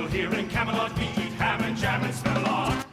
here in Camelot, we eat ham and jam and Spamalot.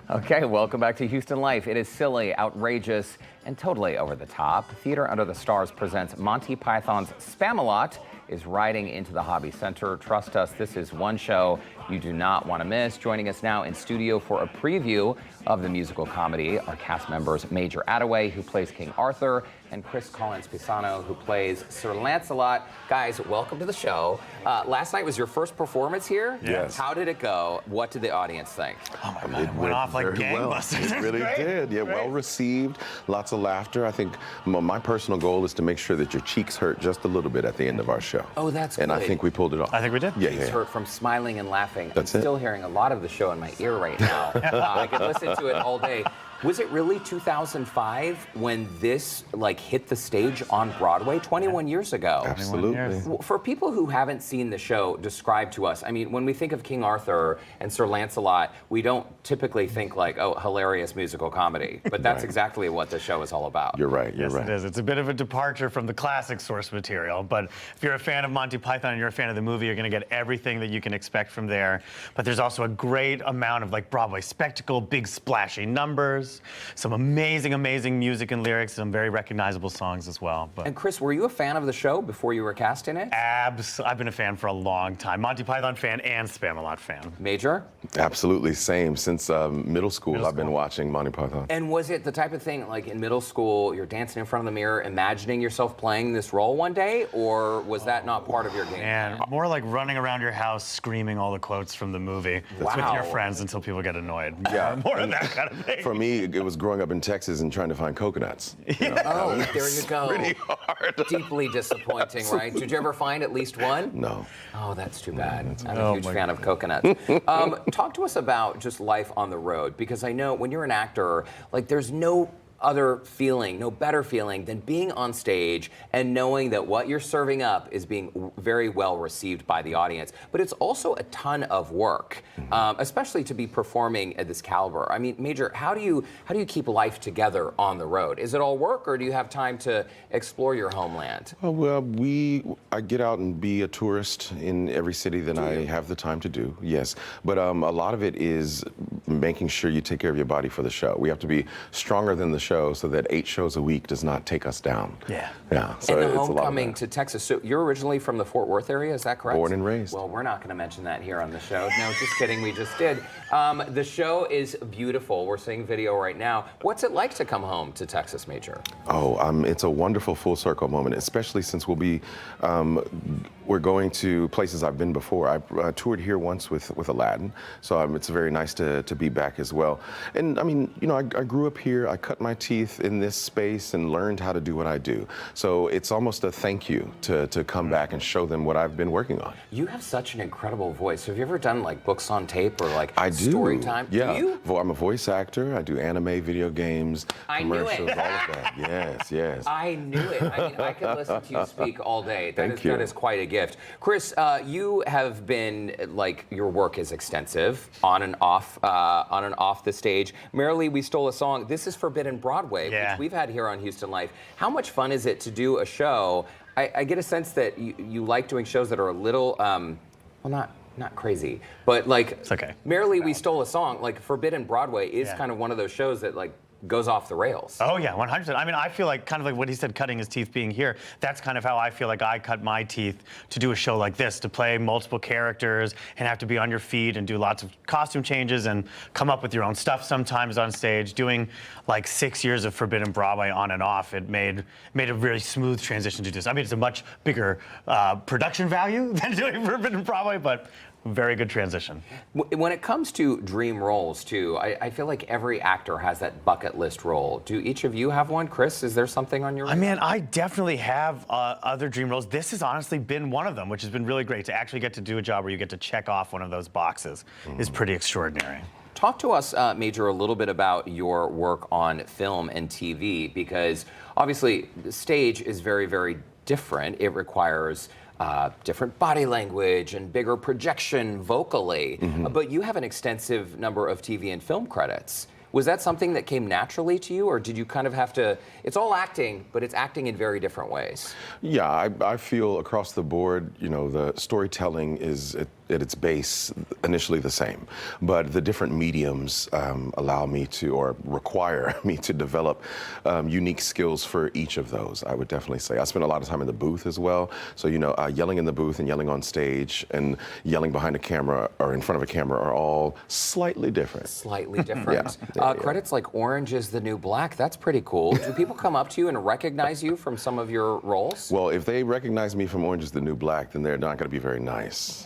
Okay, welcome back to Houston Life. It is silly, outrageous, and totally over the top. Theater Under the Stars presents Monty Python's Spamalot is riding into the Hobby Center. Trust us, this is one show you do not want to miss. Joining us now in studio for a preview of the musical comedy are cast members Major Attaway, who plays King Arthur, and Chris Collins-Pisano, who plays Sir Lancelot. Guys, welcome to the show. Last night was your first performance here? Yes. How did it go? What did the audience think? Oh my God, it went off like gangbusters. It really did. Yeah, well received. Lots of laughter. I think my personal goal is to make sure that your cheeks hurt just a little bit at the end of our show. Oh, that's And good. I think we pulled it off. I think we did. Yeah, Cheeks hurt from smiling and laughing. That's I'm it. still hearing a lot of the show in my ear right now. I could listen to it all day. Was it really 2005 when this hit the stage on Broadway? 21 years ago. Absolutely. For people who haven't seen the show, describe to us. I mean, when we think of King Arthur and Sir Lancelot, we don't typically think like, oh, hilarious musical comedy. But that's exactly what the show is all about. You're right. You're Yes, right. it is. It's a bit of a departure from the classic source material, but if you're a fan of Monty Python and you're a fan of the movie, you're going to get everything that you can expect from there. But there's also a great amount of Broadway spectacle, big splashy numbers, some amazing, amazing music and lyrics, some very recognizable songs as well. And Chris, were you a fan of the show before you were cast in it? I've been a fan for a long time. Monty Python fan and Spamalot fan. Major? Absolutely. Same. Since middle school, I've been watching Monty Python. And was it the type of thing, like in middle school, you're dancing in front of the mirror, imagining yourself playing this role one day, or was that not part of your game? And more like running around your house screaming all the quotes from the movie with your friends until people get annoyed. Yeah. More of that kind of thing. For me, it was growing up in Texas and trying to find coconuts. You know? Oh, there you go. Pretty hard. Deeply disappointing, right? Did you ever find at least one? No. Oh, that's too bad. I'm a huge fan of coconuts. Talk to us about just life on the road, because I know when you're an actor, there's no other feeling, no better feeling than being on stage and knowing that what you're serving up is being very well received by the audience. But it's also a ton of work, especially to be performing at this caliber. I mean, Major, how do you keep life together on the road? Is it all work, or do you have time to explore your homeland? Oh, well, I get out and be a tourist in every city that I have the time to do, yes. But a lot of it is making sure you take care of your body for the show. We have to be stronger than the show so that 8 shows a week does not take us down. Yeah. Yeah. So and the it's a lot of homecoming that. to Texas. So you're originally from the Fort Worth area, is that correct? Born and raised. Well, we're not going to mention that here on the show. No, just kidding. We just did. The show is beautiful. We're seeing video right now. What's it like to come home to Texas, Major? Oh, it's a wonderful full circle moment, especially since we're going to places I've been before. I toured here once with Aladdin, so it's very nice to be back as well. And I mean, I grew up here. I cut my teeth in this space and learned how to do what I do. So it's almost a thank you to come back and show them what I've been working on. You have such an incredible voice. Have you ever done books on tape or I do. story time? Yeah. Do you? I'm a voice actor. I do anime, video games, I knew it. commercials, all of that. Yes, yes. I knew it. I mean, I could listen to you speak all day. Thank you. That is quite a gift. Chris, you have been, your work is extensive, on and off the stage. Merrily, We Stole a Song. This is Forbidden Broadway, which we've had here on Houston Life. How much fun is it to do a show? I get a sense that you like doing shows that are a little, well, not crazy, but it's okay. Merrily We Stole a Song, Forbidden Broadway is kind of one of those shows that goes off the rails. Oh yeah, 100%. I mean, I feel kind of like what he said, cutting his teeth being here. That's kind of how I feel like I cut my teeth to do a show like this, to play multiple characters and have to be on your feet and do lots of costume changes and come up with your own stuff sometimes on stage. Doing 6 years of Forbidden Broadway on and off, it made a very smooth transition to this. I mean, it's a much bigger production value than doing Forbidden Broadway, but very good transition. When it comes to dream roles, too, I feel like every actor has that bucket list role. Do each of you have one? Chris, is there something on your radar? I definitely have other dream roles. This has honestly been one of them, which has been really great. To actually get to do a job where you get to check off one of those boxes is pretty extraordinary. Talk to us, Major, a little bit about your work on film and TV, because obviously the stage is very, very different. It requires different body language and bigger projection vocally, but you have an extensive number of TV and film credits. Was that something that came naturally to you, or did you kind of have to, it's all acting, but it's acting in very different ways? Yeah, I feel across the board, you know, the storytelling is at its base initially the same, but the different mediums allow me to, or require me to develop unique skills for each of those. I would definitely say I spend a lot of time in the booth as well. So yelling in the booth and yelling on stage and yelling behind a camera or in front of a camera are all slightly different. Slightly different. Yeah. Credits like Orange is the New Black. That's pretty cool. Do people come up to you and recognize you from some of your roles? Well, if they recognize me from Orange is the New Black, then they're not going to be very nice.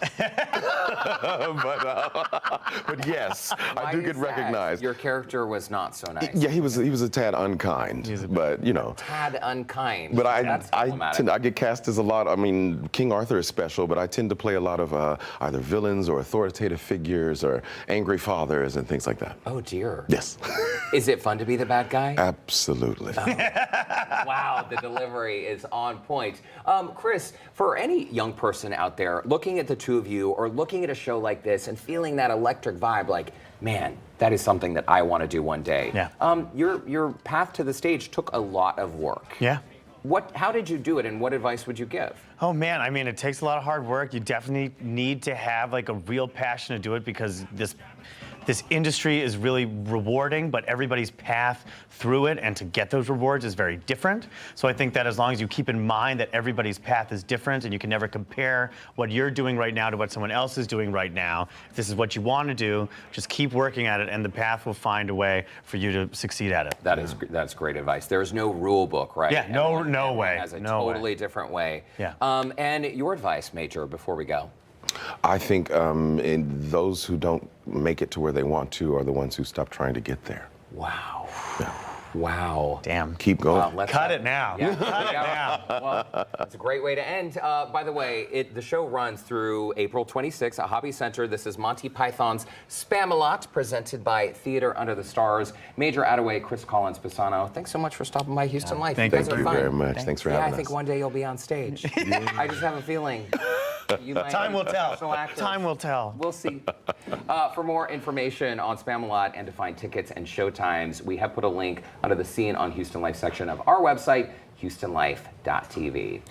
but yes, I do get recognized. Your character was not so nice. Yeah, he was a tad unkind, but Tad unkind. But I get cast as a lot. I mean, King Arthur is special, but I tend to play a lot of either villains or authoritative figures or angry fathers and things like that. Oh dear. Yes. Is it fun to be the bad guy? Absolutely. Wow, the delivery is on point. Chris, for any young person out there looking at the two of you or looking at a show like this and feeling that electric vibe, like, man, that is something that I want to do one day. Yeah. Your path to the stage took a lot of work. Yeah. How did you do it, and what advice would you give? Oh man, I mean, it takes a lot of hard work. You definitely need to have like a real passion to do it because this industry is really rewarding, but everybody's path through it and to get those rewards is very different. So I think that as long as you keep in mind that everybody's path is different and you can never compare what you're doing right now to what someone else is doing right now, if this is what you want to do, just keep working at it and the path will find a way for you to succeed at it. That's great advice. There's no rule book, right? Yeah, no way. It has a No way. totally different way. Yeah. And your advice, Major, before we go? I think those who don't make it to where they want to are the ones who stop trying to get there. Wow. Yeah. Wow. Damn. Keep going. Cut it now. Yeah. Cut it now. Well, that's a great way to end. By the way, the show runs through April 26th at Hobby Center. This is Monty Python's Spamalot, presented by Theater Under the Stars. Major Attaway, Chris Collins Pisano. Thanks so much for stopping by Houston Life. Thank you guys you. are Thank you fun. very much. Thanks for having us. I think one day you'll be on stage. I just have a feeling. You might Time be will a tell. professional actor. Time will tell. We'll see. For more information on Spamalot and to find tickets and showtimes, we have put a link under the Scene on Houston Life section of our website, houstonlife.tv.